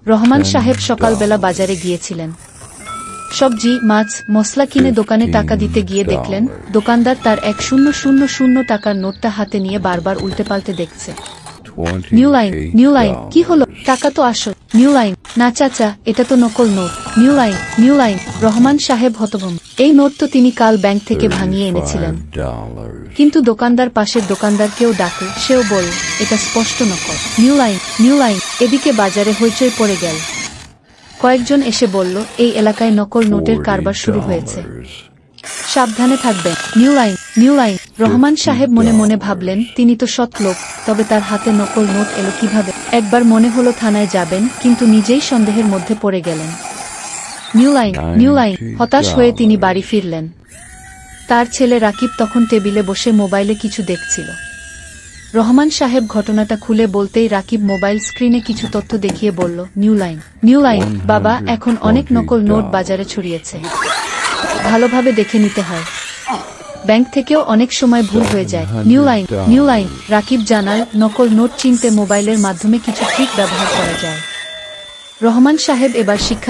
রহমান সাহেব সকালবেলা বাজারে গিয়েছিলেন। সবজি, মাছ, মসলা কিনে দোকানে টাকা দিতে গিয়ে দেখলেন দোকানদার তার 1000 টাকার নোটটা হাতে নিয়ে বারবার উল্টেপাল্টে দেখছে। নিউ লাইন, কি হলো? টাকা তো আসল। নিউ লাইন, না চাচা, এটা তো নকল নোট। নিউ লাইন, রহমান সাহেব হতভম্ব। এই নোট তো তিনি কাল ব্যাংক থেকে ভাঙিয়ে এনেছিলেন। কিন্তু দোকানদার পাশের দোকানদারকেও ডাকে, সেও বল এটা স্পষ্ট নকল। New line. এদিকে বাজারে হইচই পড়ে গেল। কয়েকজন এসে বলল এই এলাকায় নকল নোটের কারবার শুরু হয়েছে, সাবধানে থাকবেন। New line. রহমান সাহেব মনে মনে ভাবলেন তিনি তো সৎ লোক, তবে তার হাতে নকল নোট এলো কিভাবে? একবার মনে হলো থানায় যাবেন, কিন্তু নিজেই সন্দেহের মধ্যে পড়ে গেলেন। New line. হতাশ হয়ে তিনি বাড়ি ফিরলেন। তার ছেলে রাকিব তখন টেবিলে বসে মোবাইলে কিছু দেখছিল। রহমান সাহেব ঘটনাটা খুলে বলতেই রাকিব মোবাইল স্ক্রিনে কিছু তথ্য দেখিয়ে বলল, নিউ লাইন বাবা, এখন অনেক নকল নোট বাজারে ছড়িয়েছে, ভালোভাবে দেখে নিতে হয়। ব্যাংক থেকেও অনেক সময় ভুল হয়ে যায়। New line. রাকিব জানাল নকল নোট চিনতে মোবাইলের মাধ্যমে কিছু ট্রিক ব্যবহার করা যায়। রহমান সাহেব এবার শিক্ষা